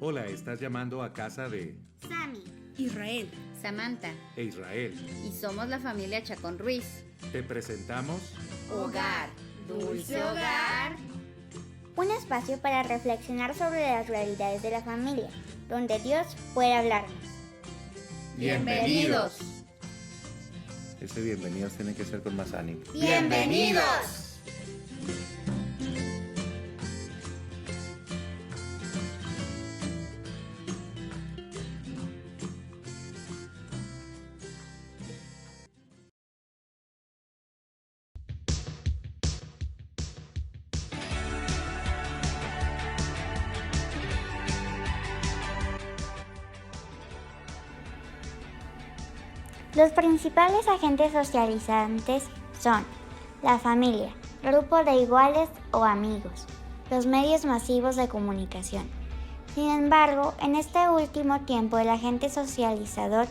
Hola, estás llamando a casa de Sammy, Israel, Samantha, Israel. y somos la familia Chacón Ruiz. Te presentamos Hogar, dulce hogar. un espacio para reflexionar sobre las realidades de la familia, donde Dios puede hablarnos. Bienvenidos. Ese bienvenidos tiene que ser con más ánimo. Bienvenidos. Los principales agentes socializantes son la familia, grupo de iguales o amigos, los medios masivos de comunicación. Sin embargo, en este último tiempo el agente socializador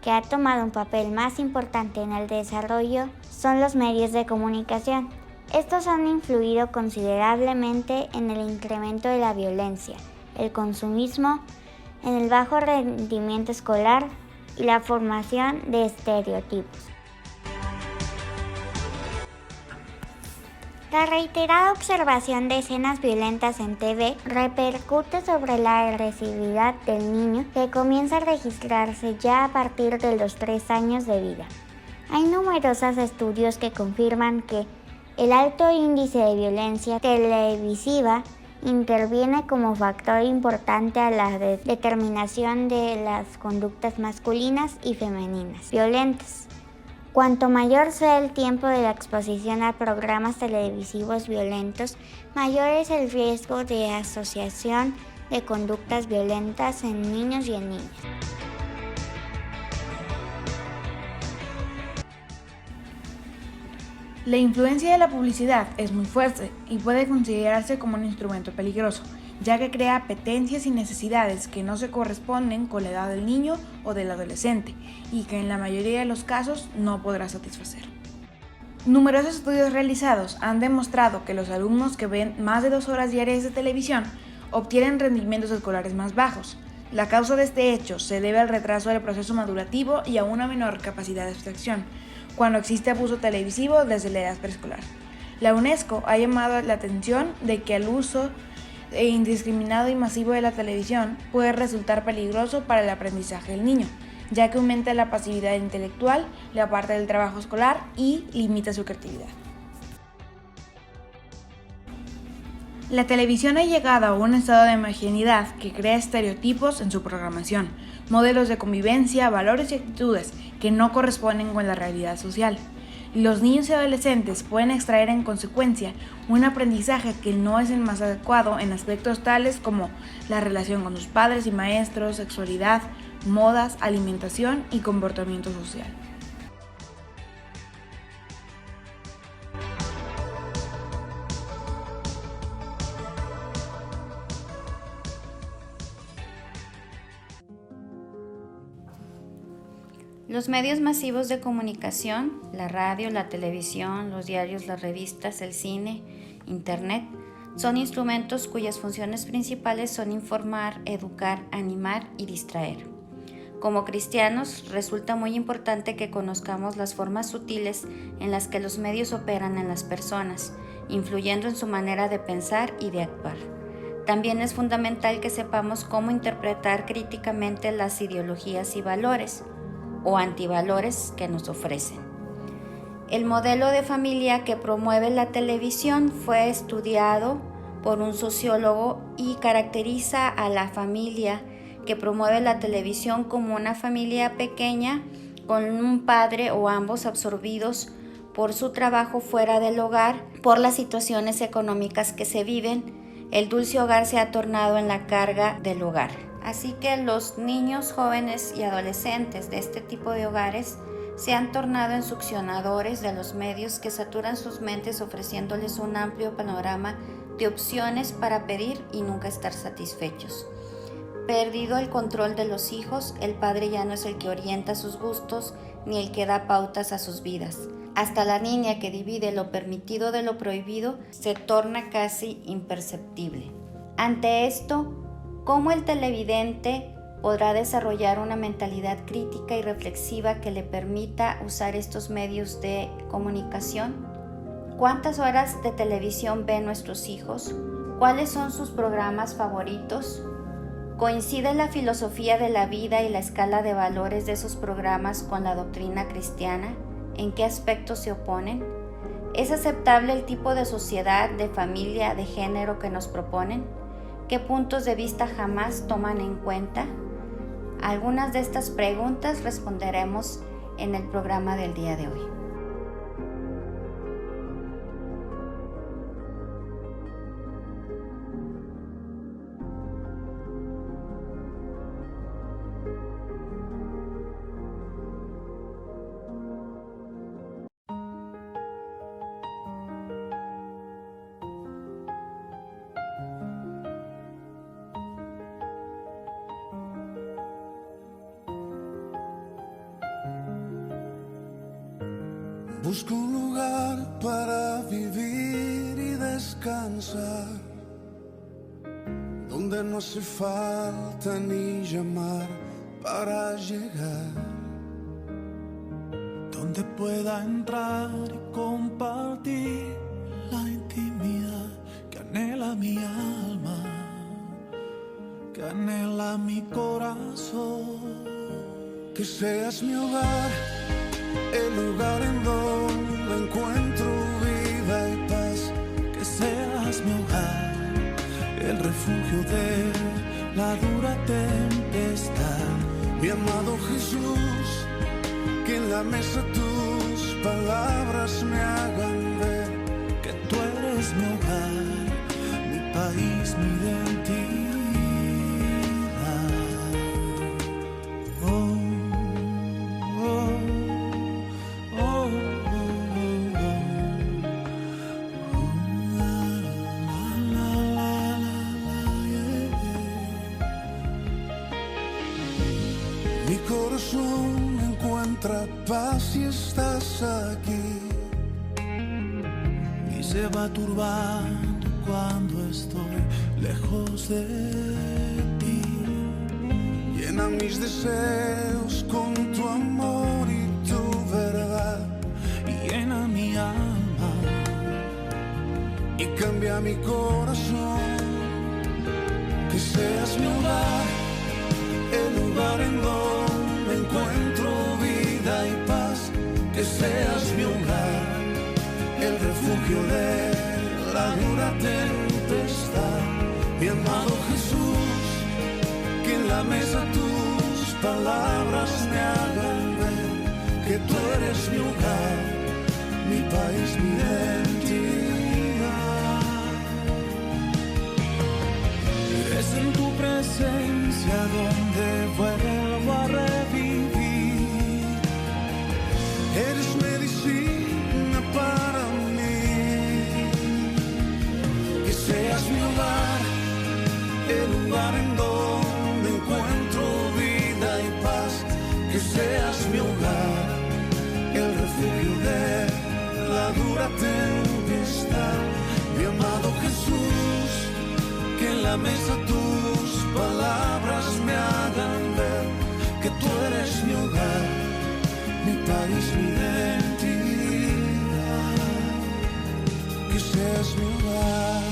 que ha tomado un papel más importante en el desarrollo son los medios de comunicación. Estos han influido considerablemente en el incremento de la violencia, el consumismo, en el bajo rendimiento escolar y la formación de estereotipos. La reiterada observación de escenas violentas en TV repercute sobre la agresividad del niño, que comienza a registrarse ya a partir de los 3 años de vida. Hay numerosos estudios que confirman que el alto índice de violencia televisiva interviene como factor importante a la determinación de las conductas masculinas y femeninas violentas. Cuanto mayor sea el tiempo de la exposición a programas televisivos violentos, mayor es el riesgo de asociación de conductas violentas en niños y en niñas. La influencia de la publicidad es muy fuerte y puede considerarse como un instrumento peligroso, ya que crea apetencias y necesidades que no se corresponden con la edad del niño o del adolescente y que en la mayoría de los casos no podrá satisfacer. Numerosos estudios realizados han demostrado que los alumnos que ven más de 2 horas diarias de televisión obtienen rendimientos escolares más bajos. La causa de este hecho se debe al retraso del proceso madurativo y a una menor capacidad de abstracción cuando existe abuso televisivo desde la edad preescolar. La UNESCO ha llamado la atención de que el uso indiscriminado y masivo de la televisión puede resultar peligroso para el aprendizaje del niño, ya que aumenta la pasividad intelectual, la parte del trabajo escolar y limita su creatividad. La televisión ha llegado a un estado de homogeneidad que crea estereotipos en su programación, modelos de convivencia, valores y actitudes que no corresponden con la realidad social. Los niños y adolescentes pueden extraer en consecuencia un aprendizaje que no es el más adecuado en aspectos tales como la relación con sus padres y maestros, sexualidad, modas, alimentación y comportamiento social. Los medios masivos de comunicación, la radio, la televisión, los diarios, las revistas, el cine, internet, son instrumentos cuyas funciones principales son informar, educar, animar y distraer. Como cristianos, resulta muy importante que conozcamos las formas sutiles en las que los medios operan en las personas, influyendo en su manera de pensar y de actuar. También es fundamental que sepamos cómo interpretar críticamente las ideologías y valores, o antivalores que nos ofrecen. El modelo de familia que promueve la televisión fue estudiado por un sociólogo y caracteriza a la familia que promueve la televisión como una familia pequeña con un padre o ambos absorbidos por su trabajo fuera del hogar, por las situaciones económicas que se viven. El dulce hogar se ha tornado en la carga del hogar. Así que los niños, jóvenes y adolescentes de este tipo de hogares se han tornado en succionadores de los medios que saturan sus mentes ofreciéndoles un amplio panorama de opciones para pedir y nunca estar satisfechos. Perdido el control de los hijos, el padre ya no es el que orienta sus gustos ni el que da pautas a sus vidas. Hasta la niña que divide lo permitido de lo prohibido se torna casi imperceptible. Ante esto, ¿Cómo el televidente podrá desarrollar una mentalidad crítica y reflexiva que le permita usar estos medios de comunicación? ¿Cuántas horas de televisión ven nuestros hijos? ¿Cuáles son sus programas favoritos? ¿Coincide la filosofía de la vida y la escala de valores de esos programas con la doctrina cristiana? ¿En qué aspectos se oponen? ¿Es aceptable el tipo de sociedad, de familia, de género que nos proponen? ¿Qué puntos de vista jamás toman en cuenta? Algunas de estas preguntas responderemos en el programa del día de hoy. Busco un lugar para vivir y descansar, donde no hace falta ni llamar para llegar, donde pueda entrar y compartir la intimidad que anhela mi alma, que anhela mi corazón. Que seas mi hogar, el lugar en donde encuentro vida y paz. Que seas mi hogar, el refugio de la dura tempestad. Mi amado Jesús, que en la mesa tus palabras me hagan ver que tú eres mi hogar, mi país, mi identidad. Mi corazón encuentra paz si estás aquí y se va turbando cuando estoy lejos de ti. Llena mis deseos con tu amor y tu verdad, y llena mi alma y cambia mi corazón. Que seas mi hogar, el lugar en donde encuentro vida y paz. Que seas mi hogar, el refugio de la dura tempestad. Mi amado Jesús, que en la mesa tus palabras me hagan ver que tú eres mi hogar, mi país, mi identidad. Es en tu presencia donde vuelvo a revivir. Eres medicina para mí. Que seas mi hogar, el lugar en donde encuentro vida y paz. Que seas mi hogar, el refugio de la dura tempestad. Mi amado Jesús, que en la mesa tus palabras me hagan ver que tú eres mi hogar, mi país, mi identidad. Que seas mi hogar,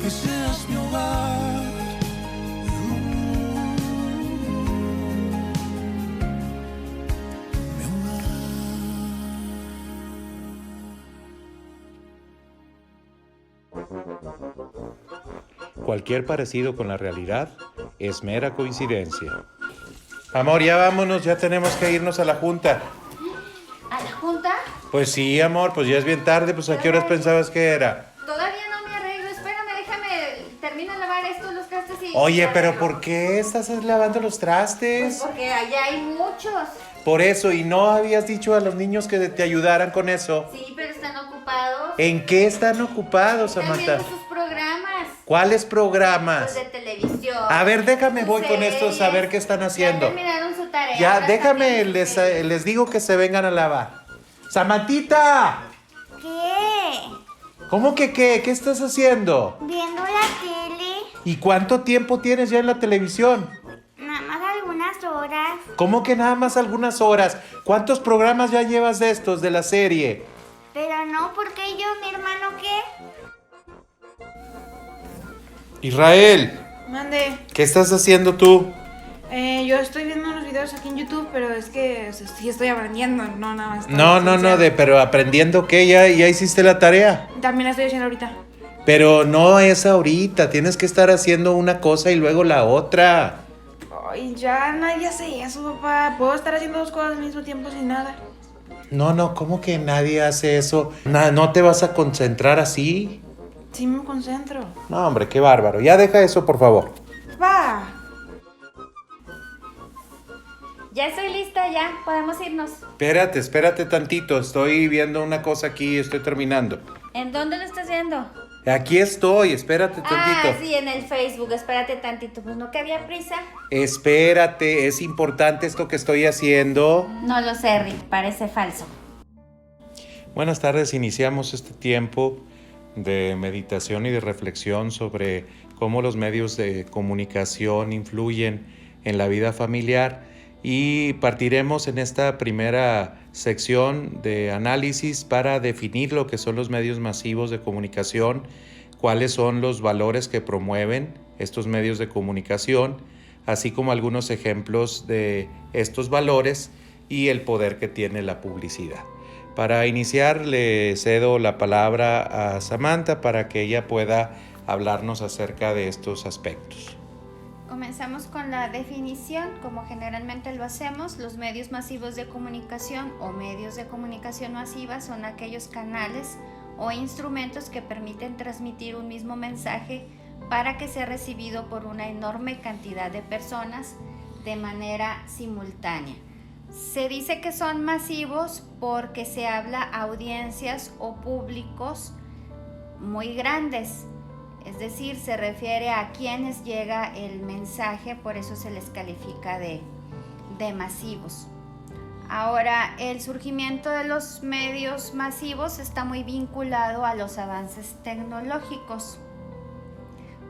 que seas mi hogar. Cualquier parecido con la realidad es mera coincidencia. Amor, ya vámonos, ya tenemos que irnos a la junta. ¿A la junta? Pues sí, amor, pues ya es bien tarde, pues ¿a qué horas pensabas que era? Todavía no me arreglo, espérame, déjame, termino de lavar esto, los trastes y... Oye, pero ¿por qué estás lavando los trastes? Pues porque allá hay muchos. Por eso, ¿y no habías dicho a los niños que te ayudaran con eso? Sí, pero están ocupados. ¿En qué están ocupados, Están Samantha? viendo sus programas. ¿Cuáles programas? Los de televisión. A ver, déjame, sus voy con estos a series. ver qué están haciendo. Ya terminaron su tarea. Ya, ahora déjame, saquen sus series. les digo que se vengan a lavar. ¡Samantita! ¿Qué? ¿Cómo que qué? ¿Qué estás haciendo? Viendo la tele, ¿Y cuánto tiempo tienes ya en la televisión? nada más algunas horas. ¿Cómo que nada más algunas horas? ¿Cuántos programas ya llevas de estos, de la serie? Pero no, porque yo, mi hermano, ¿qué? Israel, Mande. ¿qué estás haciendo tú? Yo estoy viendo unos videos aquí en YouTube, pero es que sí estoy aprendiendo, no nada más. No, pero aprendiendo qué, ya hiciste la tarea. También la estoy haciendo ahorita. Pero no es ahorita, tienes que estar haciendo una cosa y luego la otra. Ay, ya nadie hace eso, papá. Puedo estar haciendo dos cosas al mismo tiempo sin nada. No, ¿cómo que nadie hace eso? ¿No te vas a concentrar así? Sí me concentro. No, hombre, qué bárbaro. Ya deja eso, por favor. Va. Ya estoy lista, ya podemos irnos. Espérate tantito. Estoy viendo una cosa aquí, estoy terminando. ¿En dónde lo estás viendo? Aquí estoy, espérate tantito. Ah, sí, en el Facebook, espérate tantito. Pues no que había prisa. Espérate, es importante esto que estoy haciendo. No lo sé, Rick, parece falso. Buenas tardes, iniciamos este tiempo de meditación y de reflexión sobre cómo los medios de comunicación influyen en la vida familiar y partiremos en esta primera sección de análisis para definir lo que son los medios masivos de comunicación, cuáles son los valores que promueven estos medios de comunicación, así como algunos ejemplos de estos valores y el poder que tiene la publicidad. Para iniciar, le cedo la palabra a Samantha para que ella pueda hablarnos acerca de estos aspectos. Comenzamos con la definición, como generalmente lo hacemos. Los medios masivos de comunicación o medios de comunicación masiva son aquellos canales o instrumentos que permiten transmitir un mismo mensaje para que sea recibido por una enorme cantidad de personas de manera simultánea. Se dice que son masivos porque se habla a audiencias o públicos muy grandes, es decir, se refiere a quienes llega el mensaje, por eso se les califica de masivos. Ahora, el surgimiento de los medios masivos está muy vinculado a los avances tecnológicos.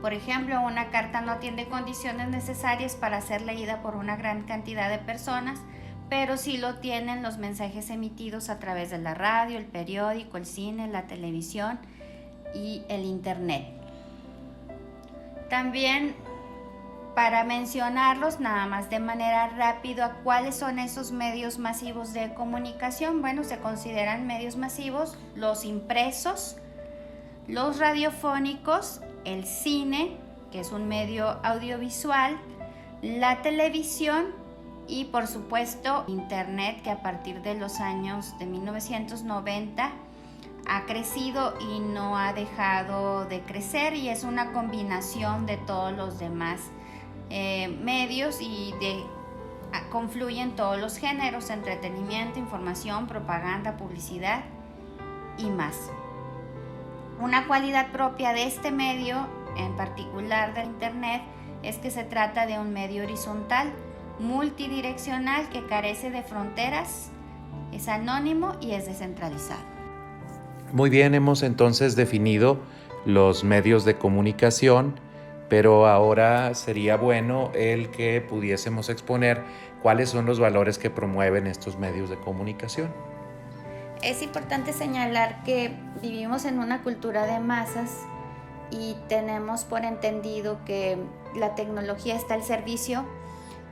Por ejemplo, una carta no tiene condiciones necesarias para ser leída por una gran cantidad de personas, pero sí lo tienen los mensajes emitidos a través de la radio, el periódico, el cine, la televisión y el internet. También, para mencionarlos nada más de manera rápida, ¿cuáles son esos medios masivos de comunicación? Bueno, se consideran medios masivos los impresos, los radiofónicos, el cine, que es un medio audiovisual, la televisión y por supuesto internet, que a partir de los años de 1990 ha crecido y no ha dejado de crecer, y es una combinación de todos los demás medios y confluyen todos los géneros: entretenimiento, información, propaganda, publicidad y más. Una cualidad propia de este medio, en particular del internet, es que se trata de un medio horizontal, multidireccional, que carece de fronteras, es anónimo y es descentralizado. Muy bien, hemos entonces definido los medios de comunicación, pero ahora sería bueno el que pudiésemos exponer cuáles son los valores que promueven estos medios de comunicación. Es importante señalar que vivimos en una cultura de masas y tenemos por entendido que la tecnología está al servicio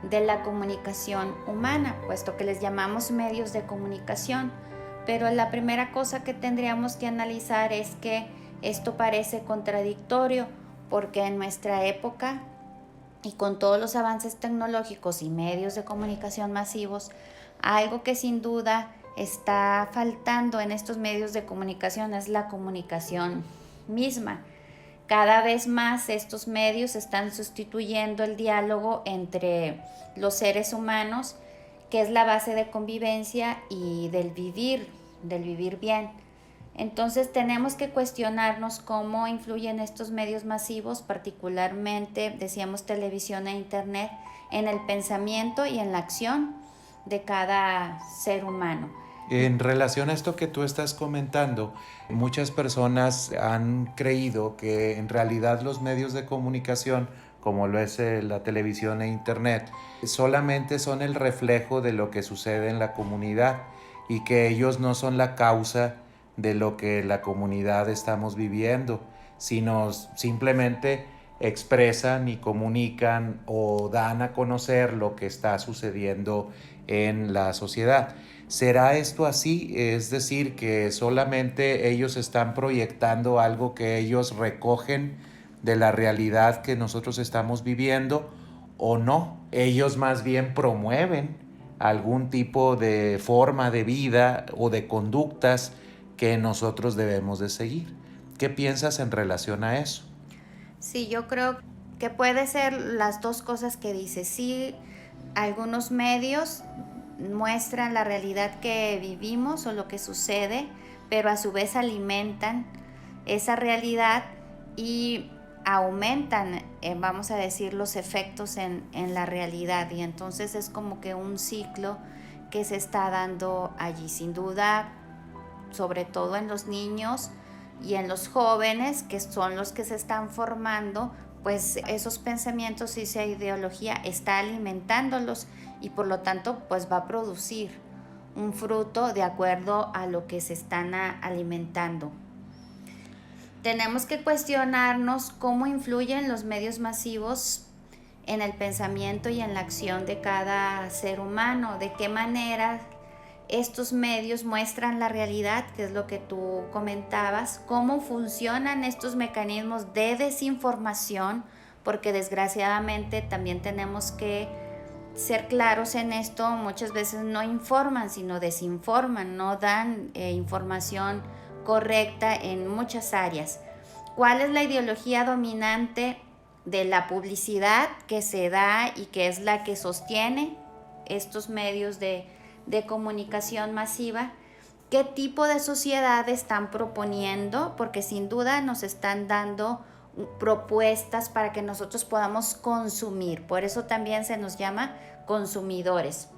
de la comunicación humana, puesto que les llamamos medios de comunicación. Pero la primera cosa que tendríamos que analizar es que esto parece contradictorio, porque en nuestra época y con todos los avances tecnológicos y medios de comunicación masivos, algo que sin duda está faltando en estos medios de comunicación es la comunicación misma. Cada vez más estos medios están sustituyendo el diálogo entre los seres humanos, que es la base de convivencia y del vivir bien. Entonces tenemos que cuestionarnos cómo influyen estos medios masivos, particularmente, decíamos, televisión e internet, en el pensamiento y en la acción de cada ser humano. En relación a esto que tú estás comentando, muchas personas han creído que en realidad los medios de comunicación, como lo es la televisión e internet, solamente son el reflejo de lo que sucede en la comunidad y que ellos no son la causa de lo que la comunidad estamos viviendo, sino simplemente expresan y comunican o dan a conocer lo que está sucediendo en la sociedad. ¿Será esto así? Es decir, que solamente ellos están proyectando algo que ellos recogen de la realidad que nosotros estamos viviendo, o no. Ellos más bien promueven algún tipo de forma de vida o de conductas que nosotros debemos de seguir. ¿Qué piensas en relación a eso? Sí, yo creo que puede ser las dos cosas que dices. Sí, algunos medios muestran la realidad que vivimos o lo que sucede, pero a su vez alimentan esa realidad y aumentan, vamos a decir, los efectos en la realidad, y entonces es como que un ciclo que se está dando allí, sin duda, sobre todo en los niños y en los jóvenes, que son los que se están formando, pues esos pensamientos y esa ideología está alimentándolos y por lo tanto pues va a producir un fruto de acuerdo a lo que se están alimentando. Tenemos que cuestionarnos cómo influyen los medios masivos en el pensamiento y en la acción de cada ser humano, de qué manera estos medios muestran la realidad, que es lo que tú comentabas, cómo funcionan estos mecanismos de desinformación, porque desgraciadamente también tenemos que ser claros en esto, muchas veces no informan, sino desinforman, no dan información correcta en muchas áreas. ¿Cuál es la ideología dominante de la publicidad que se da y que es la que sostiene estos medios de comunicación masiva? ¿Qué tipo de sociedad están proponiendo? Porque sin duda nos están dando propuestas para que nosotros podamos consumir. Por eso también se nos llama consumidores.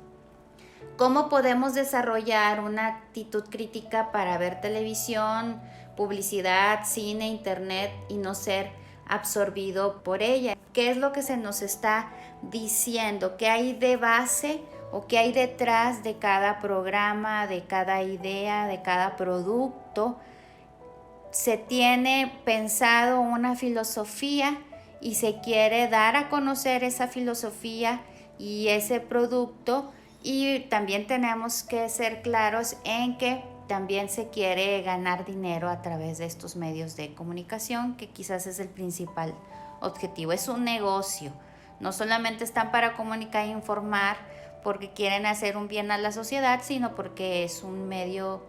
¿Cómo podemos desarrollar una actitud crítica para ver televisión, publicidad, cine, internet y no ser absorbido por ella? ¿Qué es lo que se nos está diciendo? ¿Qué hay de base o qué hay detrás de cada programa, de cada idea, de cada producto? Se tiene pensado una filosofía y se quiere dar a conocer esa filosofía y ese producto, y también tenemos que ser claros en que también se quiere ganar dinero a través de estos medios de comunicación, que quizás es el principal objetivo. Es un negocio, no solamente están para comunicar e informar porque quieren hacer un bien a la sociedad, sino porque es un medio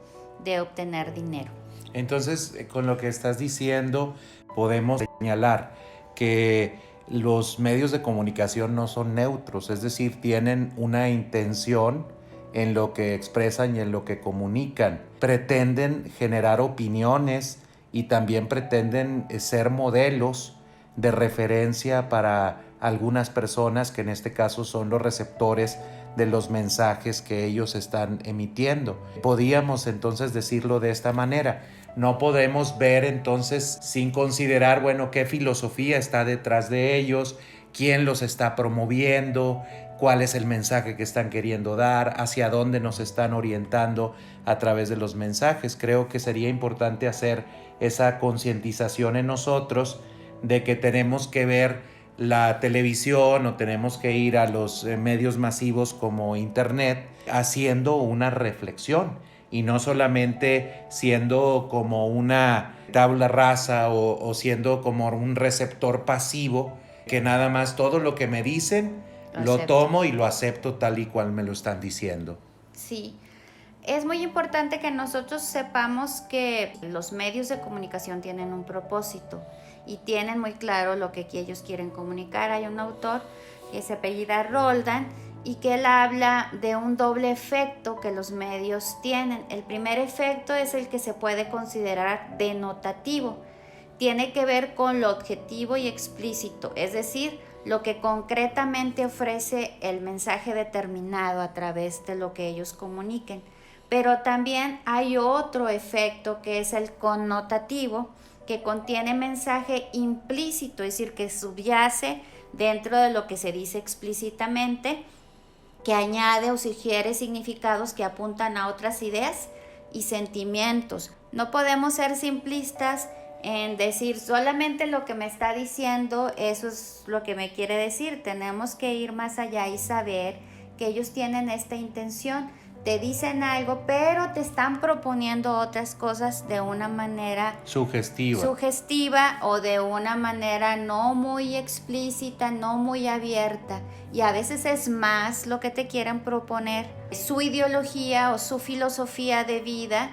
de obtener dinero. Entonces, con lo que estás diciendo, podemos señalar que los medios de comunicación no son neutros, es decir, tienen una intención en lo que expresan y en lo que comunican. Pretenden generar opiniones y también pretenden ser modelos de referencia para algunas personas, que en este caso son los receptores de los mensajes que ellos están emitiendo. Podríamos entonces decirlo de esta manera. No podemos ver entonces sin considerar, bueno, qué filosofía está detrás de ellos, quién los está promoviendo, cuál es el mensaje que están queriendo dar, hacia dónde nos están orientando a través de los mensajes. Creo que sería importante hacer esa concientización en nosotros de que tenemos que ver la televisión o tenemos que ir a los medios masivos como internet haciendo una reflexión y no solamente siendo como una tabla rasa o siendo como un receptor pasivo que nada más todo lo que me dicen lo tomo y lo acepto tal y cual me lo están diciendo. Sí, es muy importante que nosotros sepamos que los medios de comunicación tienen un propósito y tienen muy claro lo que ellos quieren comunicar. Hay un autor que se apellida Roldan y que él habla de un doble efecto que los medios tienen. El primer efecto es el que se puede considerar denotativo. Tiene que ver con lo objetivo y explícito, es decir, lo que concretamente ofrece el mensaje determinado a través de lo que ellos comuniquen. Pero también hay otro efecto que es el connotativo, que contiene mensaje implícito, es decir, que subyace dentro de lo que se dice explícitamente, que añade o sugiere significados que apuntan a otras ideas y sentimientos. No podemos ser simplistas en decir solamente lo que me está diciendo, eso es lo que me quiere decir. Tenemos que ir más allá y saber que ellos tienen esta intención. Te dicen algo, pero te están proponiendo otras cosas de una manera sugestiva o de una manera no muy explícita, no muy abierta. Y a veces es más lo que te quieren proponer, su ideología o su filosofía de vida,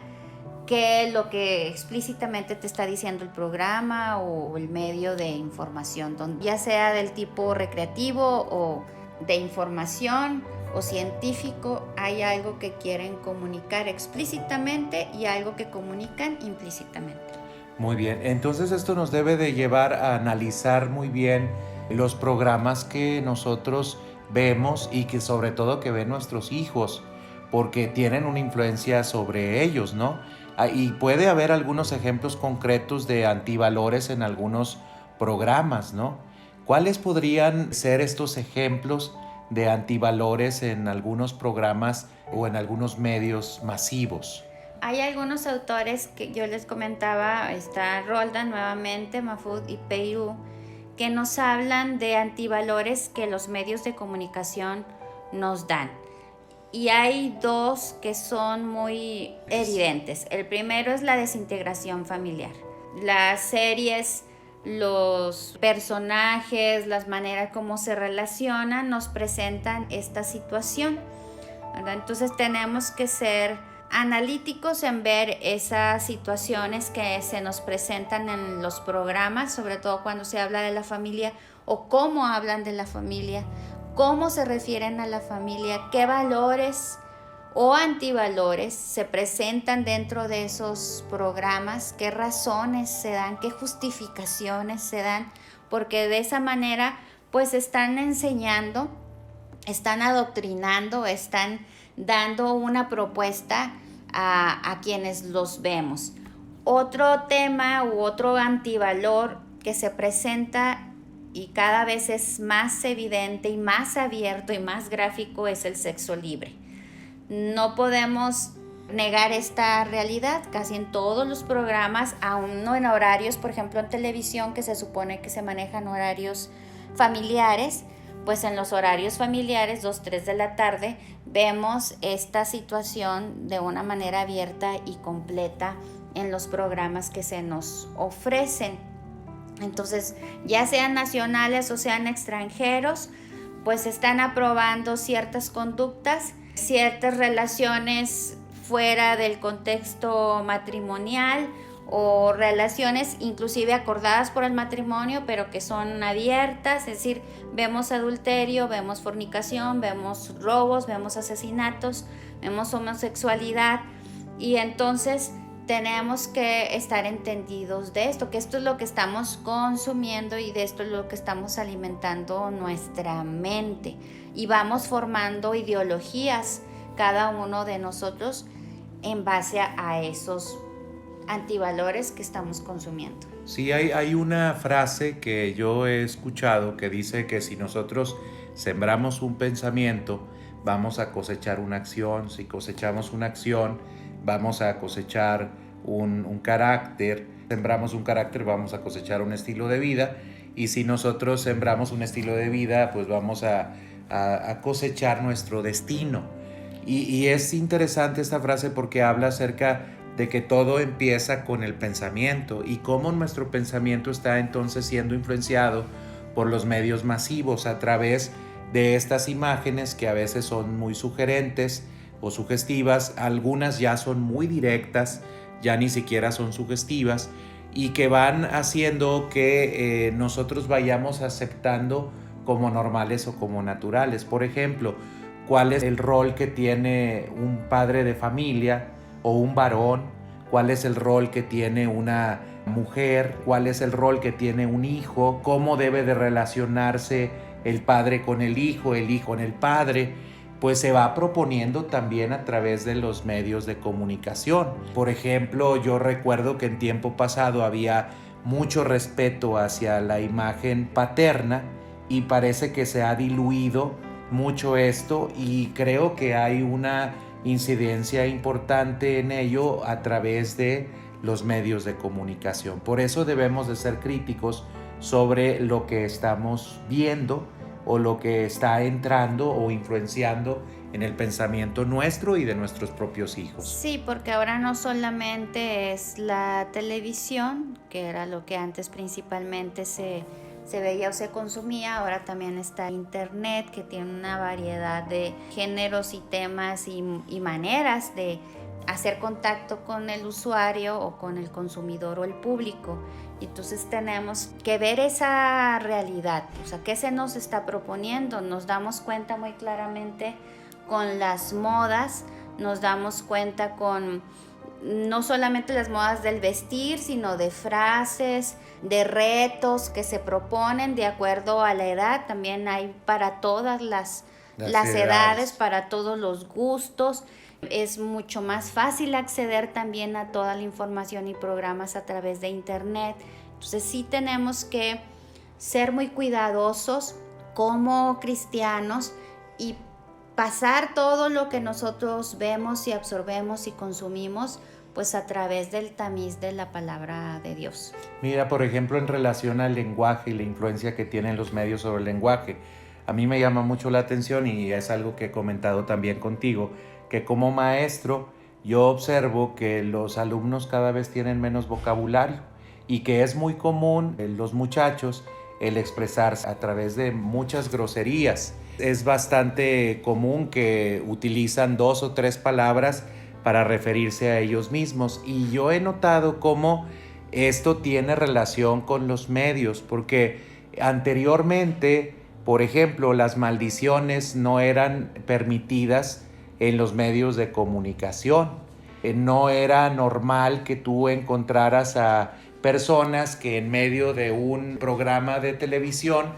que lo que explícitamente te está diciendo el programa o el medio de información, ya sea del tipo recreativo o de información o científico. Hay algo que quieren comunicar explícitamente y algo que comunican implícitamente. Muy bien, entonces esto nos debe de llevar a analizar muy bien los programas que nosotros vemos y que sobre todo que ven nuestros hijos, porque tienen una influencia sobre ellos, ¿no? Y puede haber algunos ejemplos concretos de antivalores en algunos programas, ¿no? ¿Cuáles podrían ser estos ejemplos de antivalores en algunos programas o en algunos medios masivos? Hay algunos autores que yo les comentaba, está Roldan nuevamente, Mahfoud y Peyroux, que nos hablan de antivalores que los medios de comunicación nos dan. Y hay dos que son muy evidentes. El primero es la desintegración familiar. Las series, los personajes, las maneras como se relacionan nos presentan esta situación, ¿verdad? Entonces tenemos que ser analíticos en ver esas situaciones que se nos presentan en los programas, sobre todo cuando se habla de la familia o cómo hablan de la familia, cómo se refieren a la familia, qué valores o antivalores se presentan dentro de esos programas, qué razones se dan, qué justificaciones se dan, porque de esa manera pues están enseñando, están adoctrinando, están dando una propuesta a quienes los vemos. Otro tema u otro antivalor que se presenta y cada vez es más evidente y más abierto y más gráfico es el sexo libre. No podemos negar esta realidad, casi en todos los programas, aún no en horarios, por ejemplo en televisión que se supone que se manejan horarios familiares, pues en los horarios familiares, 2, 3 de la tarde, vemos esta situación de una manera abierta y completa en los programas que se nos ofrecen. Entonces, ya sean nacionales o sean extranjeros, pues están aprobando ciertas conductas, ciertas relaciones fuera del contexto matrimonial o relaciones inclusive acordadas por el matrimonio, pero que son abiertas, es decir, vemos adulterio, vemos fornicación, vemos robos, vemos asesinatos, vemos homosexualidad, y entonces tenemos que estar entendidos de esto, que esto es lo que estamos consumiendo y de esto es lo que estamos alimentando nuestra mente, y vamos formando ideologías cada uno de nosotros en base a esos antivalores que estamos consumiendo. Sí, hay una frase que yo he escuchado que dice que si nosotros sembramos un pensamiento, vamos a cosechar una acción. Si cosechamos una acción, vamos a cosechar un carácter. Sembramos un carácter, vamos a cosechar un estilo de vida. Y si nosotros sembramos un estilo de vida, pues vamos a cosechar nuestro destino. Y es interesante esta frase porque habla acerca de que todo empieza con el pensamiento y cómo nuestro pensamiento está entonces siendo influenciado por los medios masivos a través de estas imágenes que a veces son muy sugerentes o sugestivas, algunas ya son muy directas, ya ni siquiera son sugestivas, y que van haciendo que nosotros vayamos aceptando como normales o como naturales. Por ejemplo, ¿cuál es el rol que tiene un padre de familia o un varón? ¿Cuál es el rol que tiene una mujer? ¿Cuál es el rol que tiene un hijo? ¿Cómo debe de relacionarse el padre con el hijo con el padre? pues se va proponiendo también a través de los medios de comunicación. Por ejemplo, yo recuerdo que en tiempo pasado había mucho respeto hacia la imagen paterna y parece que se ha diluido mucho esto, y creo que hay una incidencia importante en ello a través de los medios de comunicación. Por eso debemos de ser críticos sobre lo que estamos viendo o lo que está entrando o influenciando en el pensamiento nuestro y de nuestros propios hijos. Sí, porque ahora no solamente es la televisión, que era lo que antes principalmente se veía o se consumía, ahora también está internet, que tiene una variedad de géneros y temas y maneras de hacer contacto con el usuario o con el consumidor o el público. Y entonces tenemos que ver esa realidad, o sea, ¿qué se nos está proponiendo? Nos damos cuenta muy claramente con las modas, nos damos cuenta con no solamente las modas del vestir, sino de frases, de retos que se proponen de acuerdo a la edad. También hay para todas las edades, para todos los gustos. Es mucho más fácil acceder también a toda la información y programas a través de internet. Entonces sí tenemos que ser muy cuidadosos como cristianos y pasar todo lo que nosotros vemos y absorbemos y consumimos pues a través del tamiz de la palabra de Dios. Mira, por ejemplo, en relación al lenguaje y la influencia que tienen los medios sobre el lenguaje, a mí me llama mucho la atención, y es algo que he comentado también contigo, que como maestro yo observo que los alumnos cada vez tienen menos vocabulario y que es muy común en los muchachos el expresarse a través de muchas groserías. Es bastante común que utilizan 2 o 3 palabras para referirse a ellos mismos, y yo he notado cómo esto tiene relación con los medios, porque anteriormente, por ejemplo, las maldiciones no eran permitidas en los medios de comunicación. No era normal que tú encontraras a personas que en medio de un programa de televisión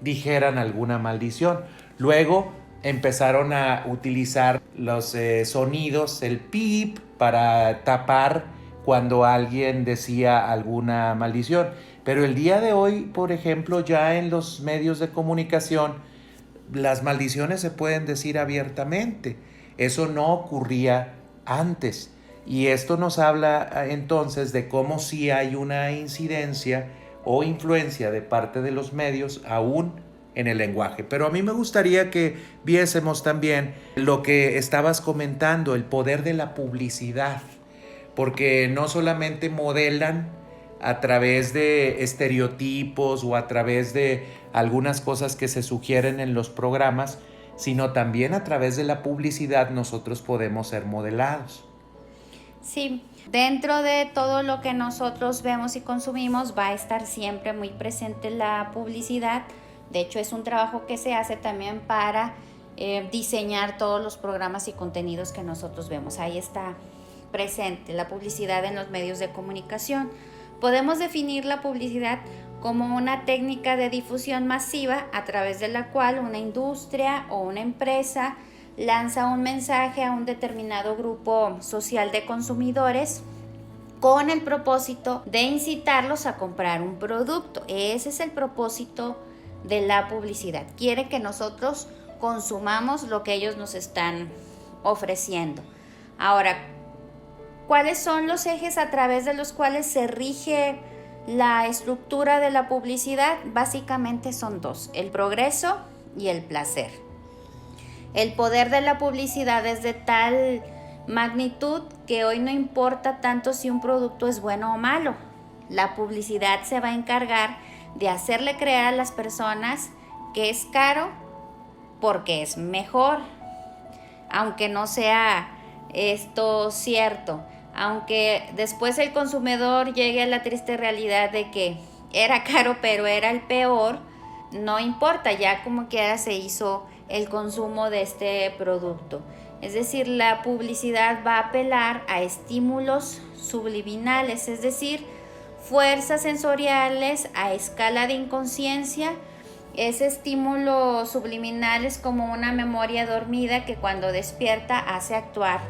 dijeran alguna maldición. Luego empezaron a utilizar los sonidos, el pip, para tapar cuando alguien decía alguna maldición. Pero el día de hoy, por ejemplo, ya en los medios de comunicación, las maldiciones se pueden decir abiertamente. Eso no ocurría antes. Y esto nos habla entonces de cómo sí hay una incidencia o influencia de parte de los medios aún en el lenguaje. Pero a mí me gustaría que viésemos también lo que estabas comentando, el poder de la publicidad, porque no solamente modelan a través de estereotipos o a través de algunas cosas que se sugieren en los programas, sino también a través de la publicidad nosotros podemos ser modelados. Sí, dentro de todo lo que nosotros vemos y consumimos va a estar siempre muy presente la publicidad. De hecho, es un trabajo que se hace también para diseñar todos los programas y contenidos que nosotros vemos. Ahí está presente la publicidad en los medios de comunicación. Podemos definir la publicidad como una técnica de difusión masiva a través de la cual una industria o una empresa lanza un mensaje a un determinado grupo social de consumidores con el propósito de incitarlos a comprar un producto. Ese es el propósito de la publicidad. Quiere que nosotros consumamos lo que ellos nos están ofreciendo. Ahora, ¿cuáles son los ejes a través de los cuales se rige la estructura de la publicidad? Básicamente son 2, el progreso y el placer. El poder de la publicidad es de tal magnitud que hoy no importa tanto si un producto es bueno o malo. La publicidad se va a encargar de hacerle creer a las personas que es caro porque es mejor, aunque no sea esto cierto, aunque después el consumidor llegue a la triste realidad de que era caro pero era el peor, no importa, ya como quiera se hizo el consumo de este producto. Es decir, la publicidad va a apelar a estímulos subliminales, es decir, fuerzas sensoriales a escala de inconsciencia Ese estímulo subliminal es como una memoria dormida que cuando despierta hace actuar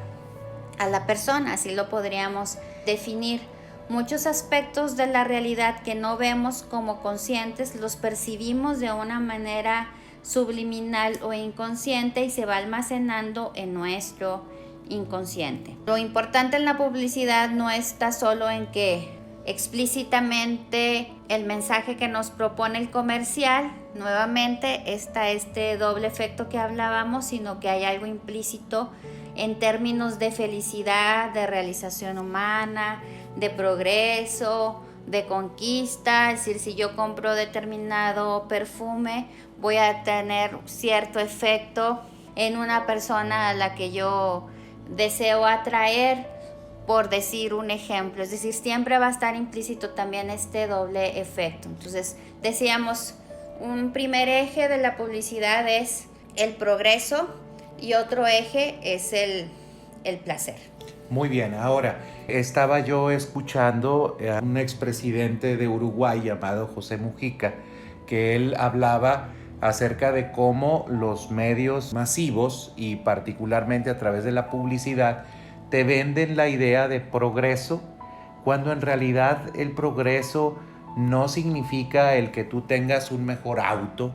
a la persona, así lo podríamos definir. Muchos aspectos de la realidad que no vemos como conscientes los percibimos de una manera subliminal o inconsciente y se va almacenando en nuestro inconsciente. Lo importante en la publicidad no está solo en que explícitamente el mensaje que nos propone el comercial, nuevamente está este doble efecto que hablábamos, sino que hay algo implícito en términos de felicidad, de realización humana, de progreso, de conquista. Es decir, si yo compro determinado perfume, voy a tener cierto efecto en una persona a la que yo deseo atraer, por decir un ejemplo. Es decir, siempre va a estar implícito también este doble efecto. Entonces, decíamos, un primer eje de la publicidad es el progreso y otro eje es el placer. Muy bien, ahora estaba yo escuchando a un expresidente de Uruguay llamado José Mujica, que él hablaba acerca de cómo los medios masivos y particularmente a través de la publicidad te venden la idea de progreso, cuando en realidad el progreso no significa el que tú tengas un mejor auto,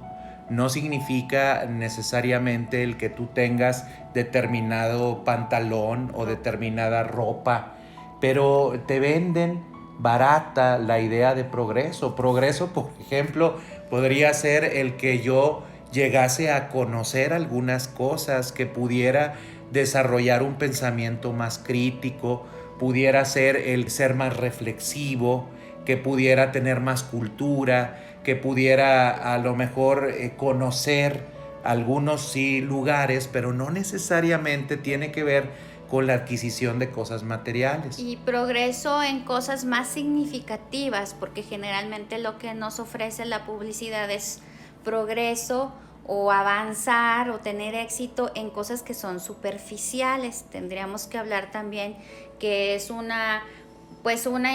no significa necesariamente el que tú tengas determinado pantalón o determinada ropa, pero te venden barata la idea de progreso. Progreso, por ejemplo, podría ser el que yo llegase a conocer algunas cosas, que pudiera desarrollar un pensamiento más crítico, pudiera ser el ser más reflexivo, que pudiera tener más cultura, que pudiera a lo mejor conocer algunos sí lugares, pero no necesariamente tiene que ver con la adquisición de cosas materiales. Y progreso en cosas más significativas, porque generalmente lo que nos ofrece la publicidad es progreso o avanzar o tener éxito en cosas que son superficiales. Tendríamos que hablar también que es una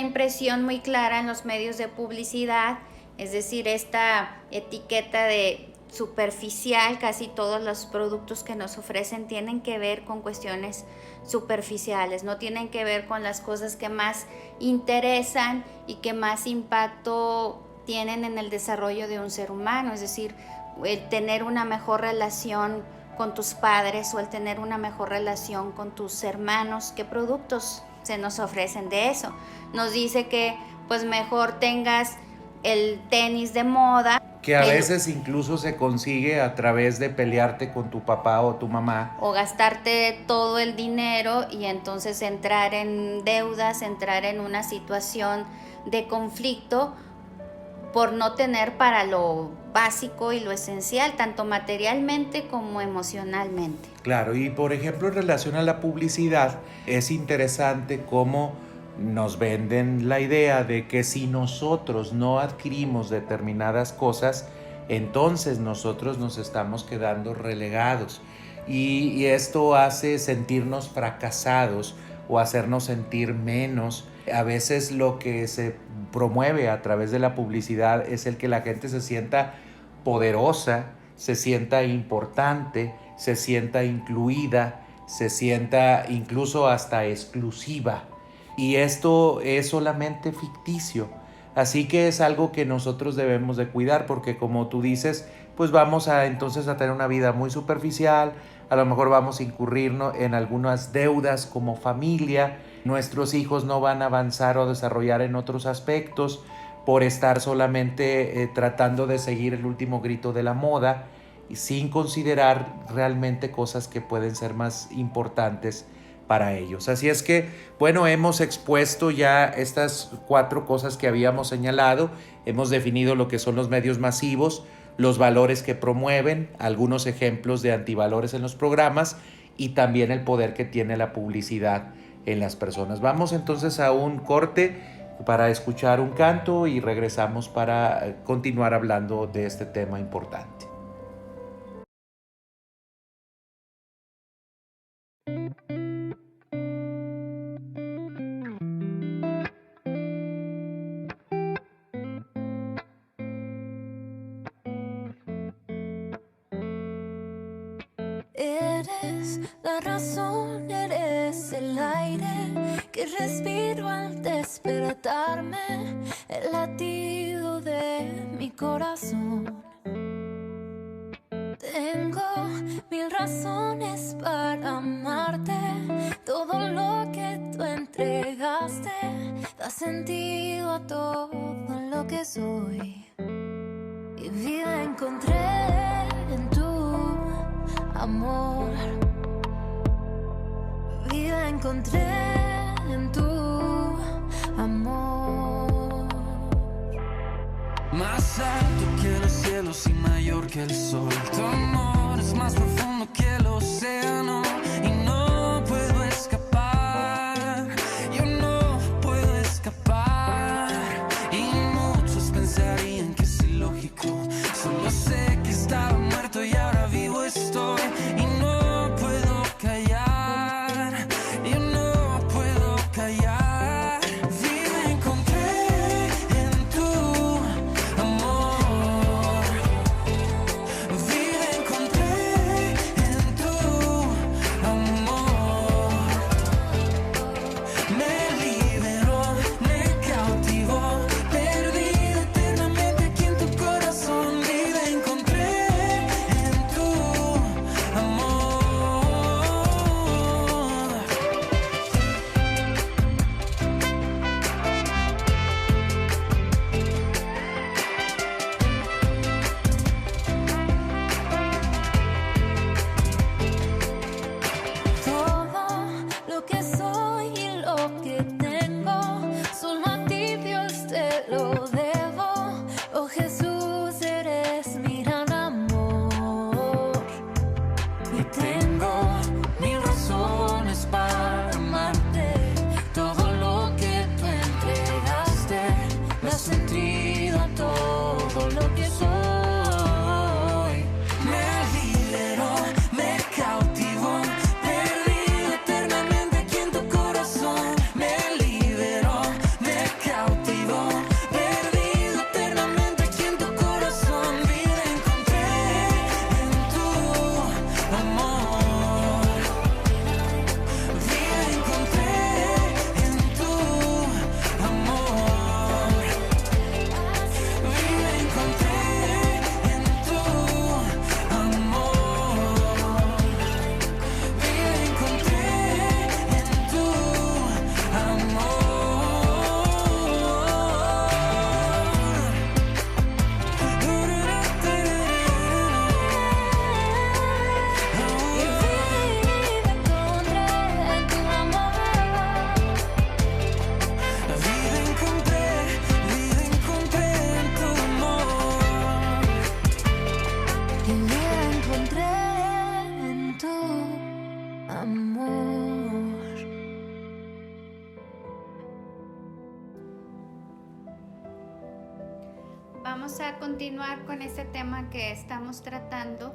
impresión muy clara en los medios de publicidad, es decir, esta etiqueta de superficial. Casi todos los productos que nos ofrecen tienen que ver con cuestiones superficiales, no tienen que ver con las cosas que más interesan y que más impacto tienen en el desarrollo de un ser humano. Es decir, el tener una mejor relación con tus padres o el tener una mejor relación con tus hermanos. ¿Qué productos se nos ofrecen de eso? Nos dice que pues mejor tengas el tenis de moda, que a veces incluso se consigue a través de pelearte con tu papá o tu mamá. O gastarte todo el dinero y entonces entrar en deudas, entrar en una situación de conflicto por no tener para lo básico y lo esencial, tanto materialmente como emocionalmente. Claro, y por ejemplo en relación a la publicidad, es interesante cómo nos venden la idea de que si nosotros no adquirimos determinadas cosas, entonces nosotros nos estamos quedando relegados. Y esto hace sentirnos fracasados o hacernos sentir menos. A veces lo que se promueve a través de la publicidad es el que la gente se sienta poderosa, se sienta importante, se sienta incluida, se sienta incluso hasta exclusiva. Y esto es solamente ficticio. Así que es algo que nosotros debemos de cuidar, porque como tú dices, pues vamos a entonces a tener una vida muy superficial, a lo mejor vamos a incurrir en algunas deudas como familia, nuestros hijos no van a avanzar o desarrollar en otros aspectos por estar solamente tratando de seguir el último grito de la moda y sin considerar realmente cosas que pueden ser más importantes para ellos. Así es que, bueno, hemos expuesto ya estas 4 cosas que habíamos señalado, hemos definido lo que son los medios masivos, los valores que promueven, algunos ejemplos de antivalores en los programas y también el poder que tiene la publicidad en las personas. Vamos entonces a un corte para escuchar un canto y regresamos para continuar hablando de este tema importante. eres la razón, eres el aire que respiro al despertarme, el latido de mi corazón. Tengo mil razones para amarte, todo lo que tú entregaste da sentido a todo lo que soy. Y vida encontré en tu amor, vida encontré en tu amor. Más alto que los cielos y mayor que el sol. Tu amor es más profundo que el océano y no puedo escapar. Yo no puedo escapar. Y muchos pensarían que es ilógico. Solo sé que estaba muerto y ahora vivo estoy. Y no puedo callar. Yo no puedo callar. Vida encontré en tu amor. Vida encontré en tu amor. Me liberó, me cautivó, perdido eternamente aquí en tu corazón. Vida encontré en tu amor. Todo lo que soy y lo que tengo, solo a ti Dios te lo debo. Oh Jesús, eres mi gran amor. Y tengo mil razones para amarte, todo lo que tú entregaste da sentido a todo lo que soy. Me liberó, me cautivó, perdido eternamente aquí en tu corazón. Me liberó, me cautivó, perdido eternamente aquí en tu corazón. Vida encontré en tu amor. Vida encontré en tu amor. Vida encontré en tu amor. Vida encontré en tu amor. Y vida encontré en tu amor. Vamos a continuar con este tema que estamos tratando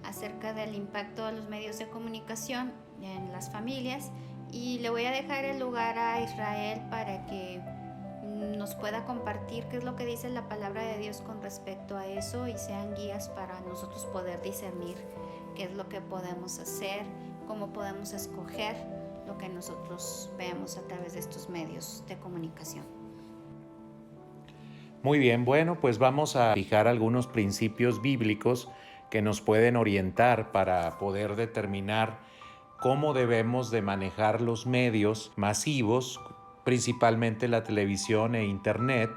acerca del impacto de los medios de comunicación en las familias, y le voy a dejar el lugar a Israel para que nos pueda compartir qué es lo que dice la palabra de Dios con respecto a eso y sean guías para nosotros poder discernir qué es lo que podemos hacer, cómo podemos escoger lo que nosotros veamos a través de estos medios de comunicación. Muy bien, bueno, pues vamos a fijar algunos principios bíblicos que nos pueden orientar para poder determinar cómo debemos de manejar los medios masivos, principalmente la televisión e internet,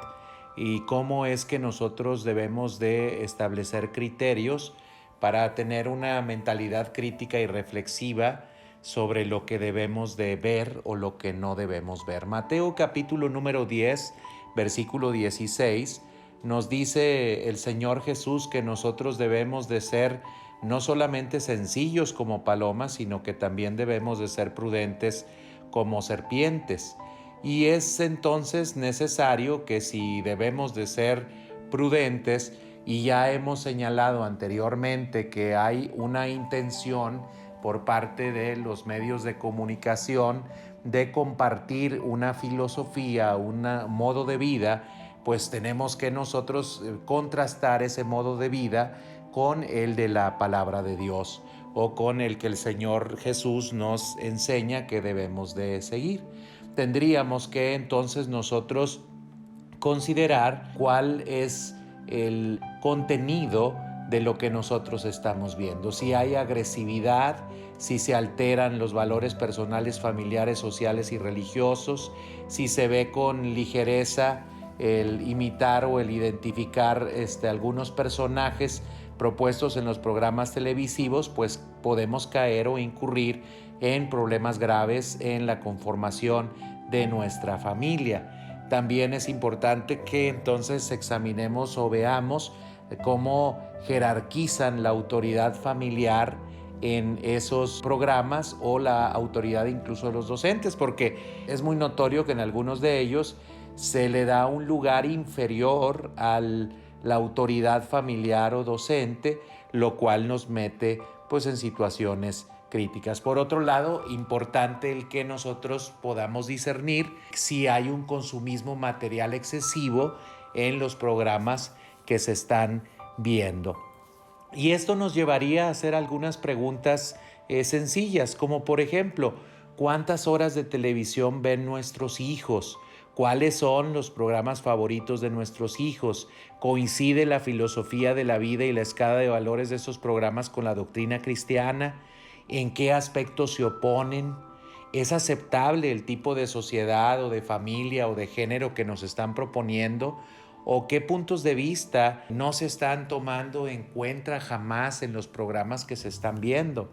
y cómo es que nosotros debemos de establecer criterios para tener una mentalidad crítica y reflexiva sobre lo que debemos de ver o lo que no debemos ver. Mateo capítulo número 10, versículo 16, nos dice el Señor Jesús que nosotros debemos de ser no solamente sencillos como palomas, sino que también debemos de ser prudentes como serpientes. Y es entonces necesario que si debemos de ser prudentes, y ya hemos señalado anteriormente que hay una intención por parte de los medios de comunicación de compartir una filosofía, un modo de vida, pues tenemos que nosotros contrastar ese modo de vida con el de la palabra de Dios. o con el que el Señor Jesús nos enseña que debemos de seguir. Tendríamos que entonces nosotros considerar cuál es el contenido de lo que nosotros estamos viendo. Si hay agresividad, si se alteran los valores personales, familiares, sociales y religiosos, si se ve con ligereza el imitar o el identificar algunos personajes propuestos en los programas televisivos, pues podemos caer o incurrir en problemas graves en la conformación de nuestra familia. También es importante que entonces examinemos o veamos cómo jerarquizan la autoridad familiar en esos programas o la autoridad incluso de los docentes, porque es muy notorio que en algunos de ellos se le da un lugar inferior a la autoridad familiar o docente, lo cual nos mete pues en situaciones críticas. Por otro lado, importante el que nosotros podamos discernir si hay un consumismo material excesivo en los programas que se están viendo. Y esto nos llevaría a hacer algunas preguntas sencillas, como por ejemplo, ¿cuántas horas de televisión ven nuestros hijos? ¿Cuáles son los programas favoritos de nuestros hijos? ¿Coincide la filosofía de la vida y la escala de valores de esos programas con la doctrina cristiana? ¿En qué aspectos se oponen? ¿Es aceptable el tipo de sociedad o de familia o de género que nos están proponiendo? ¿O qué puntos de vista no se están tomando en cuenta jamás en los programas que se están viendo?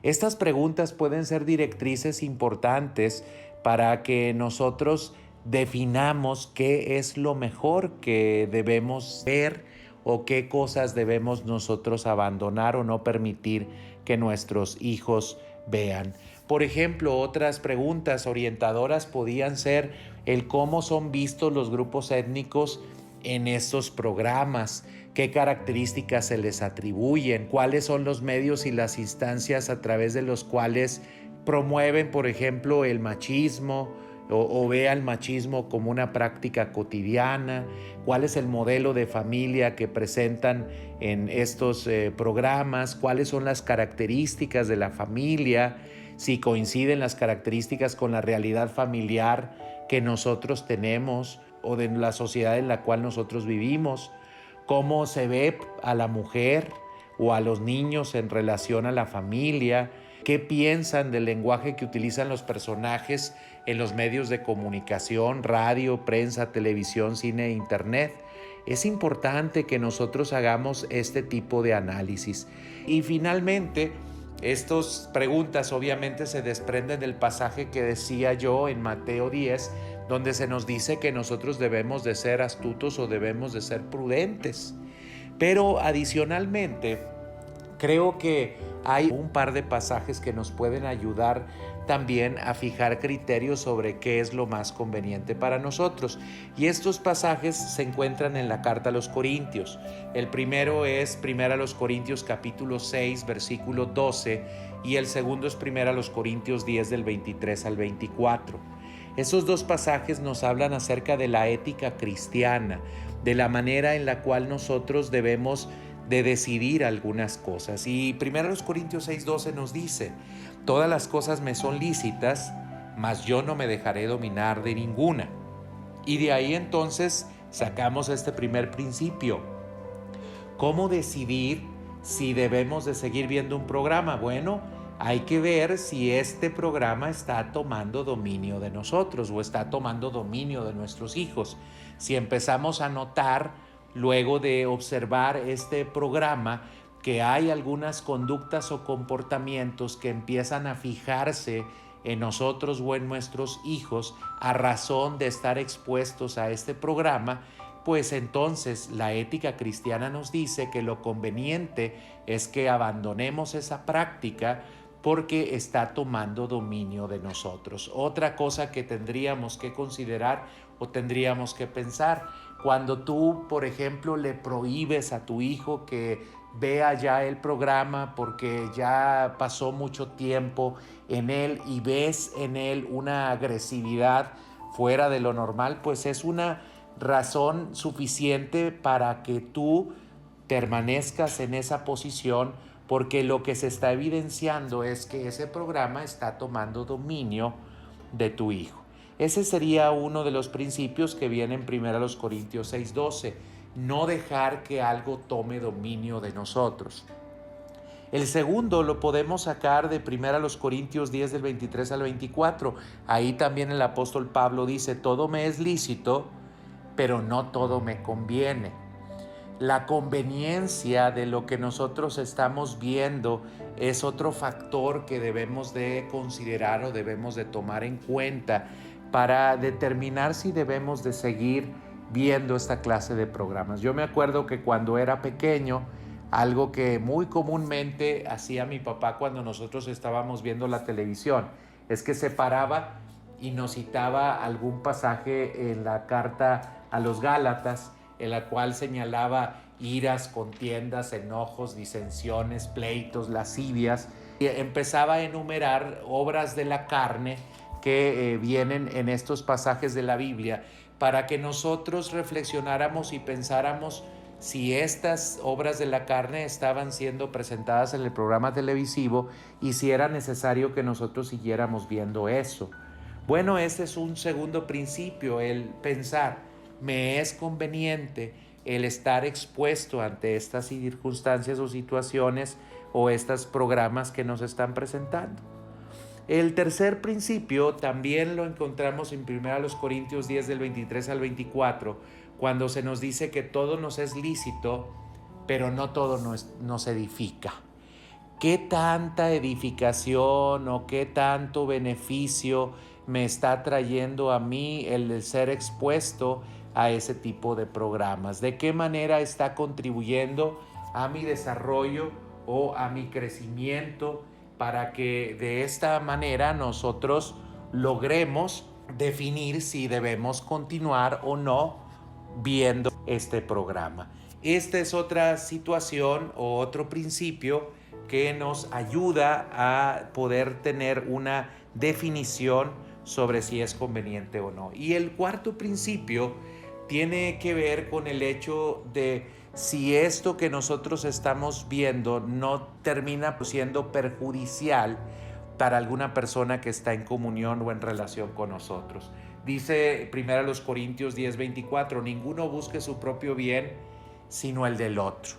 Estas preguntas pueden ser directrices importantes para que nosotros definamos qué es lo mejor que debemos ver o qué cosas debemos nosotros abandonar o no permitir que nuestros hijos vean. Por ejemplo, otras preguntas orientadoras podían ser el cómo son vistos los grupos étnicos en estos programas, qué características se les atribuyen, cuáles son los medios y las instancias a través de los cuales promueven, por ejemplo, el machismo o ve al machismo como una práctica cotidiana, cuál es el modelo de familia que presentan en estos programas, cuáles son las características de la familia, si coinciden las características con la realidad familiar que nosotros tenemos o de la sociedad en la cual nosotros vivimos, cómo se ve a la mujer o a los niños en relación a la familia, qué piensan del lenguaje que utilizan los personajes en los medios de comunicación, radio, prensa, televisión, cine e internet. Es importante que nosotros hagamos este tipo de análisis. Y finalmente, estas preguntas obviamente se desprenden del pasaje que decía yo en Mateo 10, donde se nos dice que nosotros debemos de ser astutos o debemos de ser prudentes. Pero adicionalmente, creo que hay un par de pasajes que nos pueden ayudar también a fijar criterios sobre qué es lo más conveniente para nosotros. Y estos pasajes se encuentran en la carta a los Corintios. El primero es 1 Corintios capítulo 6, versículo 12, y el segundo es 1 Corintios 10 del 23 al 24. Esos dos pasajes nos hablan acerca de la ética cristiana, de la manera en la cual nosotros debemos de decidir algunas cosas. Y 1 Corintios 6:12 nos dice: todas las cosas me son lícitas, mas yo no me dejaré dominar de ninguna. Y de ahí entonces sacamos este primer principio. ¿Cómo decidir si debemos de seguir viendo un programa? Bueno, hay que ver si este programa está tomando dominio de nosotros o está tomando dominio de nuestros hijos. Si empezamos a notar, luego de observar este programa, que hay algunas conductas o comportamientos que empiezan a fijarse en nosotros o en nuestros hijos a razón de estar expuestos a este programa, pues entonces la ética cristiana nos dice que lo conveniente es que abandonemos esa práctica porque está tomando dominio de nosotros. Otra cosa que tendríamos que considerar o tendríamos que pensar, cuando tú, por ejemplo, le prohíbes a tu hijo que vea ya el programa porque ya pasó mucho tiempo en él y ves en él una agresividad fuera de lo normal, pues es una razón suficiente para que tú permanezcas en esa posición, porque lo que se está evidenciando es que ese programa está tomando dominio de tu hijo. Ese sería uno de los principios que viene en 1 Corintios 6:12, no dejar que algo tome dominio de nosotros. El segundo lo podemos sacar de 1 Corintios 10 del 23 al 24. Ahí también el apóstol Pablo dice, todo me es lícito, pero no todo me conviene. La conveniencia de lo que nosotros estamos viendo es otro factor que debemos de considerar o debemos de tomar en cuenta para determinar si debemos de seguir viendo esta clase de programas. Yo me acuerdo que cuando era pequeño, algo que muy comúnmente hacía mi papá cuando nosotros estábamos viendo la televisión es que se paraba y nos citaba algún pasaje en la carta a los Gálatas, en la cual señalaba iras, contiendas, enojos, disensiones, pleitos, lascivias. Y empezaba a enumerar obras de la carne que vienen en estos pasajes de la Biblia para que nosotros reflexionáramos y pensáramos si estas obras de la carne estaban siendo presentadas en el programa televisivo y si era necesario que nosotros siguiéramos viendo eso. Bueno, este es un segundo principio, el pensar, ¿me es conveniente el estar expuesto ante estas circunstancias o situaciones o estos programas que nos están presentando? El tercer principio también lo encontramos en 1 Corintios 10 del 23 al 24, cuando se nos dice que todo nos es lícito, pero no todo nos edifica. ¿Qué tanta edificación o qué tanto beneficio me está trayendo a mí el ser expuesto a ese tipo de programas? ¿De qué manera está contribuyendo a mi desarrollo o a mi crecimiento para que de esta manera nosotros logremos definir si debemos continuar o no viendo este programa? Esta es otra situación o otro principio que nos ayuda a poder tener una definición sobre si es conveniente o no. Y el cuarto principio tiene que ver con el hecho de si esto que nosotros estamos viendo no termina siendo perjudicial para alguna persona que está en comunión o en relación con nosotros. Dice 1 Corintios 10:24, ninguno busque su propio bien, sino el del otro.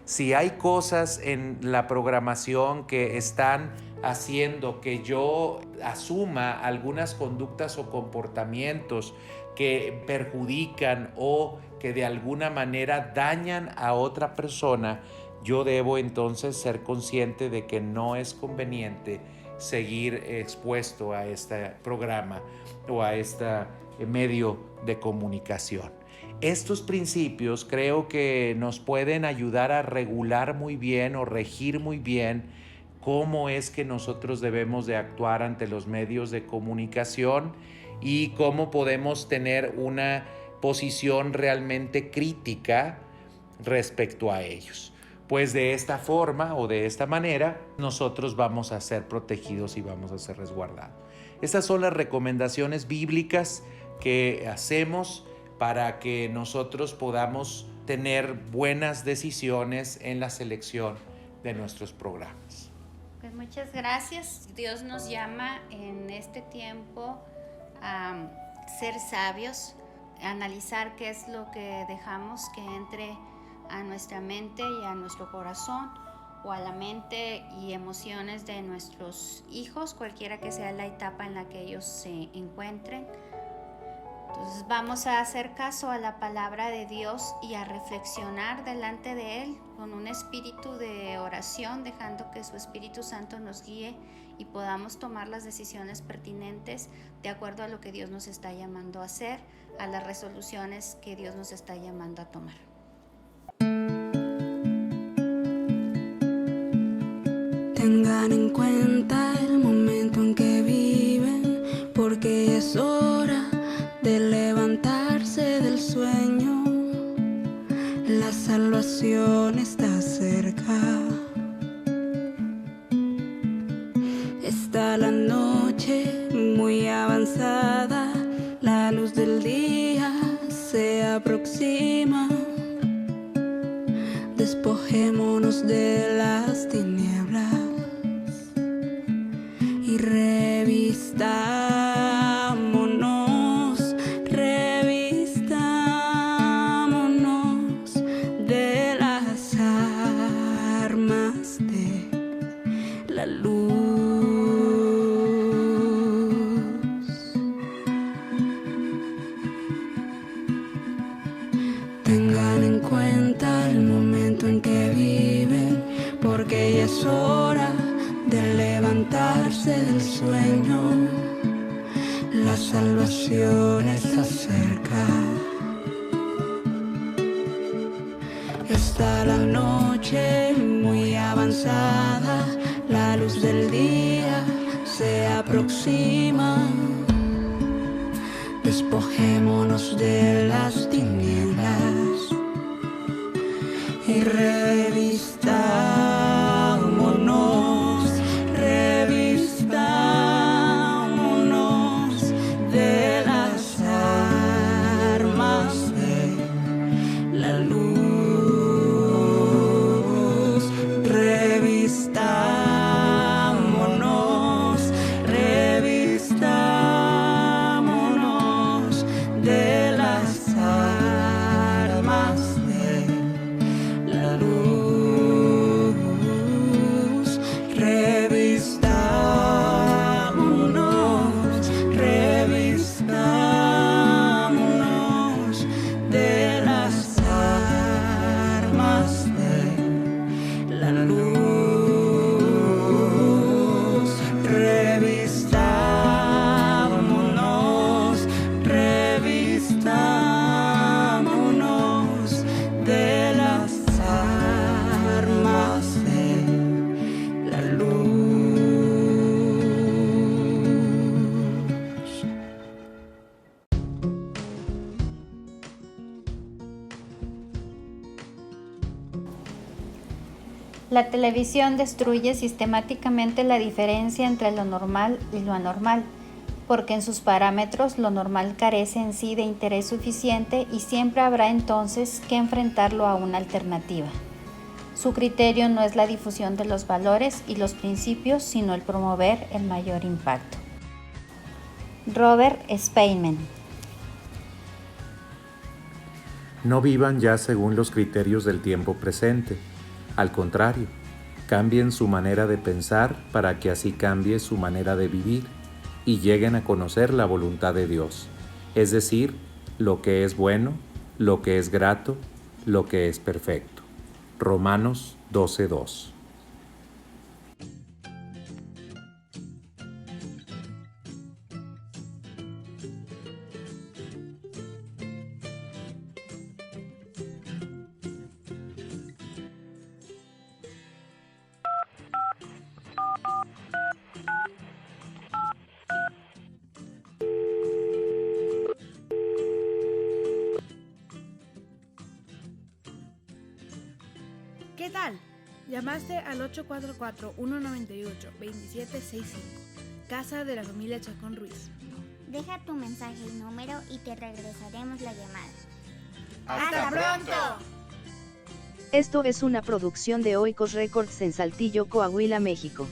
Si hay cosas en la programación que están haciendo que yo asuma algunas conductas o comportamientos que perjudican o que de alguna manera dañan a otra persona, yo debo entonces ser consciente de que no es conveniente seguir expuesto a este programa o a este medio de comunicación. Estos principios creo que nos pueden ayudar a regular muy bien o regir muy bien cómo es que nosotros debemos de actuar ante los medios de comunicación y cómo podemos tener una posición realmente crítica respecto a ellos. Pues de esta forma o de esta manera nosotros vamos a ser protegidos y vamos a ser resguardados. Estas son las recomendaciones bíblicas que hacemos para que nosotros podamos tener buenas decisiones en la selección de nuestros programas. Pues muchas gracias. Dios nos llama en este tiempo a ser sabios, a analizar qué es lo que dejamos que entre a nuestra mente y a nuestro corazón o a la mente y emociones de nuestros hijos, cualquiera que sea la etapa en la que ellos se encuentren. Entonces vamos a hacer caso a la palabra de Dios y a reflexionar delante de Él con un espíritu de oración, dejando que su Espíritu Santo nos guíe y podamos tomar las decisiones pertinentes de acuerdo a lo que Dios nos está llamando a hacer, a las resoluciones que Dios nos está llamando a tomar. Tengan en cuenta el momento en que viven, porque es hora de levantarse del sueño. La salvación está cerca. Está la noche muy avanzada, la luz del día se aproxima. Despojémonos de las tinieblas y revistámonos, revistámonos de las armas de la luz. Tengan en cuenta el momento en que viven, porque ya es hora de levantarse del sueño. La salvación está cerca. Está la noche muy avanzada, la luz del día se aproxima. Despojémonos de las tinieblas y revistámonos, revistámonos de las armas de la luz. Revistámonos, revistámonos de las armas de la luz. Revistámonos, revistámonos de las armas de la luz. Revistámonos, revistámonos de las armas de la luz. La televisión destruye sistemáticamente la diferencia entre lo normal y lo anormal, porque en sus parámetros lo normal carece en sí de interés suficiente y siempre habrá entonces que enfrentarlo a una alternativa. Su criterio no es la difusión de los valores y los principios, sino el promover el mayor impacto. Robert Spearman. No vivan ya según los criterios del tiempo presente. Al contrario, cambien su manera de pensar para que así cambie su manera de vivir y lleguen a conocer la voluntad de Dios, es decir, lo que es bueno, lo que es grato, lo que es perfecto. Romanos 12:2. ¿Qué tal? Llamaste al 844-198-2765, Casa de la Familia Chacón Ruiz. Deja tu mensaje y número y te regresaremos la llamada. ¡Hasta pronto! Esto es una producción de Oikos Records en Saltillo, Coahuila, México.